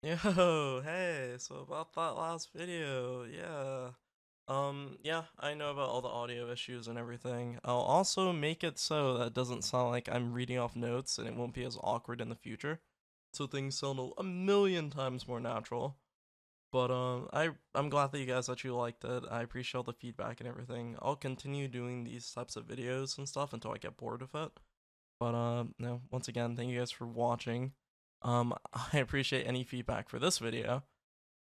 Yo, hey, so about that last video, yeah. Yeah, I know about all the audio issues and everything. I'll also make it so that it doesn't sound like I'm reading off notes and it won't be as awkward in the future. So things sound a million times more natural. But I'm glad that you guys actually liked it. I appreciate all the feedback and everything. I'll continue doing these types of videos and stuff until I get bored of it. But no, once again, thank you guys for watching. I appreciate any feedback for this video,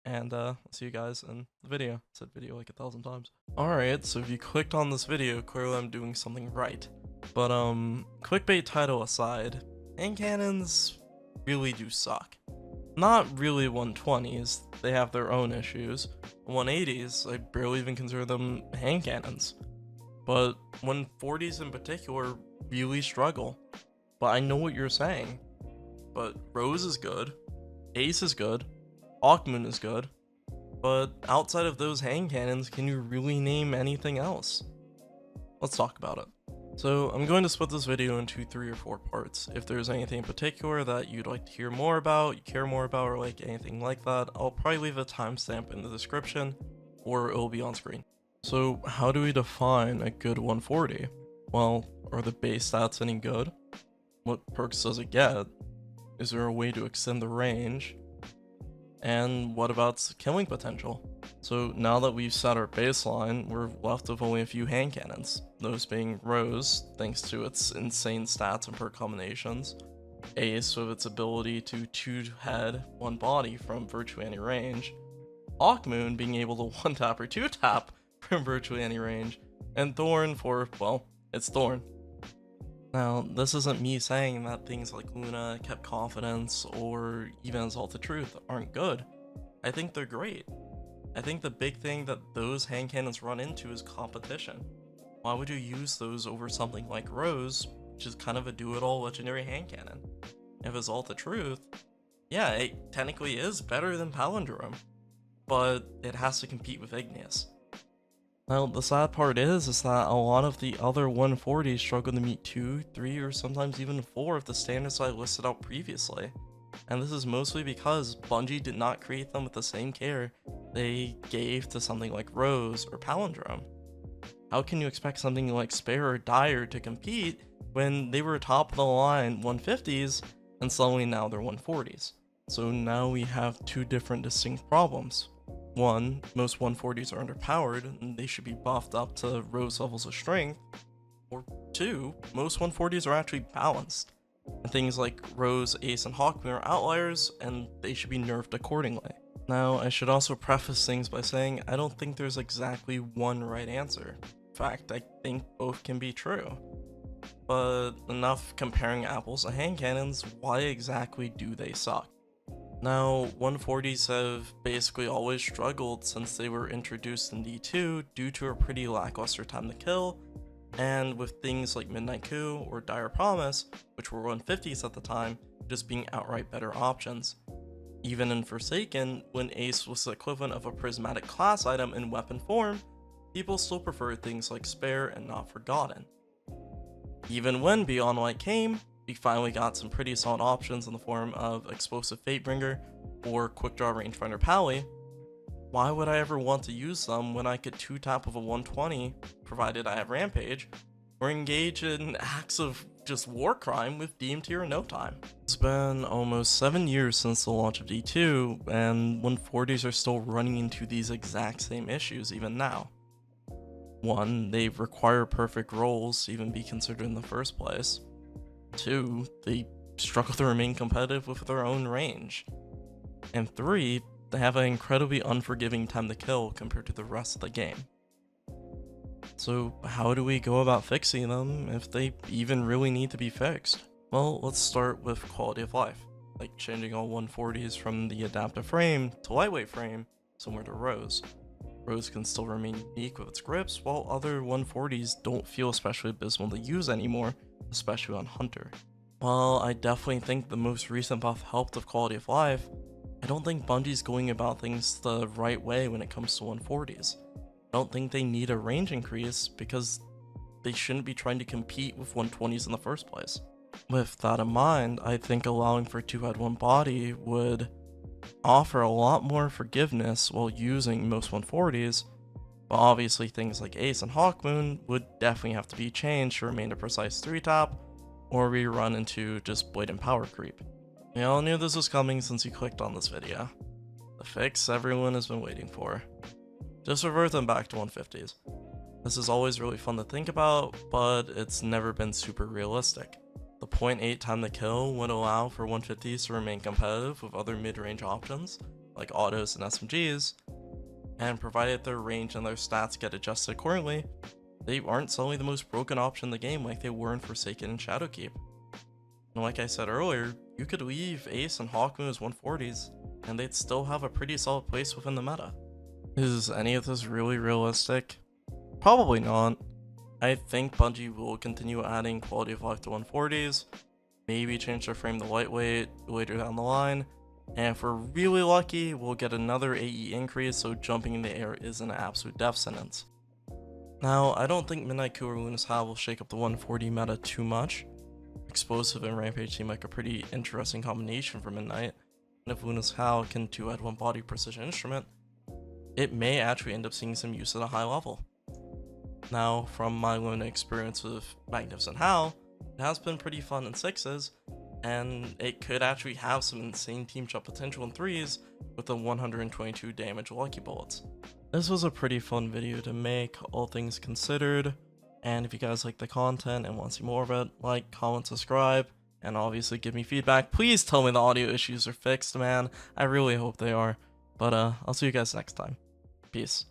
and I'll see you guys in the video. I said video like 1,000 times. Alright, so if you clicked on this video, clearly I'm doing something right. But clickbait title aside, hand cannons really do suck. Not really 120s, they have their own issues. 180s, I barely even consider them hand cannons. But 140s in particular really struggle. But I know what you're saying. But Rose is good, Ace is good, Hawkmoon is good, but outside of those hand cannons, can you really name anything else? Let's talk about it. So I'm going to split this video into 3 or 4 parts. If there's anything in particular that you'd like to hear more about, you care more about, or like anything like that, I'll probably leave a timestamp in the description, or it'll be on screen. So how do we define a good 140? Well, are the base stats any good? What perks does it get? Is there a way to extend the range? And what about killing potential? So now that we've set our baseline, we're left with only a few hand cannons, those being Rose, thanks to its insane stats and perk combinations, Ace with its ability to 2-head one body from virtually any range, Hawkmoon being able to 1-tap or 2-tap from virtually any range, and Thorn for, well, it's Thorn. Now, this isn't me saying that things like Luna, Kept Confidence, or even Exalted Truth aren't good. I think they're great. I think the big thing that those hand cannons run into is competition. Why would you use those over something like Rose, which is kind of a do-it-all legendary hand cannon? If Exalted Truth, yeah, it technically is better than Palindrome, but it has to compete with Igneous. Now, the sad part is that a lot of the other 140s struggle to meet 2, 3, or sometimes even 4 of the standards I listed out previously. And this is mostly because Bungie did not create them with the same care they gave to something like Rose or Palindrome. How can you expect something like Spare or Dire to compete when they were top of the line 150s and suddenly now they're 140s? So now we have 2 different distinct problems. 1, most 140s are underpowered and they should be buffed up to Rose levels of strength, or 2, most 140s are actually balanced, and things like Rose, Ace, and Hawkmoon are outliers and they should be nerfed accordingly. Now, I should also preface things by saying I don't think there's exactly one right answer. In fact, I think both can be true. But enough comparing apples to hand cannons, why exactly do they suck? Now, 140s have basically always struggled since they were introduced in D2 due to a pretty lackluster time to kill, and with things like Midnight Coup or Dire Promise, which were 150s at the time, just being outright better options. Even in Forsaken, when Ace was the equivalent of a prismatic class item in weapon form, people still preferred things like Spare and Not Forgotten. Even when Beyond Light came, we finally got some pretty solid options in the form of Explosive Fatebringer or Quick Draw Rangefinder Pally. Why would I ever want to use them when I could 2-tap with a 120, provided I have Rampage, or engage in acts of just war crime with DMT in no time? It's been almost 7 years since the launch of D2, and 140s are still running into these exact same issues even now. 1, they require perfect rolls to even be considered in the first place. 2, they struggle to remain competitive with their own range. And 3, they have an incredibly unforgiving time to kill compared to the rest of the game. So how do we go about fixing them if they even really need to be fixed? Well, let's start with quality of life, like changing all 140s from the adaptive frame to lightweight frame, similar to Rose. Rose can still remain unique with its grips, while other 140s don't feel especially abysmal to use anymore, especially on Hunter. While I definitely think the most recent buff helped with quality of life, I don't think Bungie's going about things the right way when it comes to 140s. I don't think they need a range increase because they shouldn't be trying to compete with 120s in the first place. With that in mind, I think allowing for 2-head 1 body would offer a lot more forgiveness while using most 140s, but obviously things like Ace and Hawkmoon would definitely have to be changed to remain a precise 3-tap, or we run into just blatant power creep. We all knew this was coming since you clicked on this video. The fix everyone has been waiting for. Just revert them back to 150s. This is always really fun to think about, but it's never been super realistic. The 0.8 time to kill would allow for 150s to remain competitive with other mid-range options, like autos and SMGs, and provided their range and their stats get adjusted accordingly, they aren't suddenly the most broken option in the game like they were in Forsaken and Shadowkeep. And like I said earlier, you could leave Ace and Hawkmoon as 140s, and they'd still have a pretty solid place within the meta. Is any of this really realistic? Probably not. I think Bungie will continue adding quality of life to 140s, maybe change their frame to lightweight later down the line, and if we're really lucky, we'll get another AE increase so jumping in the air isn't an absolute death sentence. Now, I don't think Midnight Coup or Luna's Howl will shake up the 140 meta too much. Explosive and Rampage seem like a pretty interesting combination for Midnight, and if Luna's Howl can 2-add 1 body precision instrument, it may actually end up seeing some use at a high level. Now, from my limited experience with Magnificent Howl, it has been pretty fun in 6s, and it could actually have some insane team shot potential in 3s with the 122 damage lucky bullets. This was a pretty fun video to make, all things considered, and if you guys like the content and want to see more of it, like, comment, subscribe, and obviously give me feedback. Please tell me the audio issues are fixed, man. I really hope they are. But I'll see you guys next time. Peace.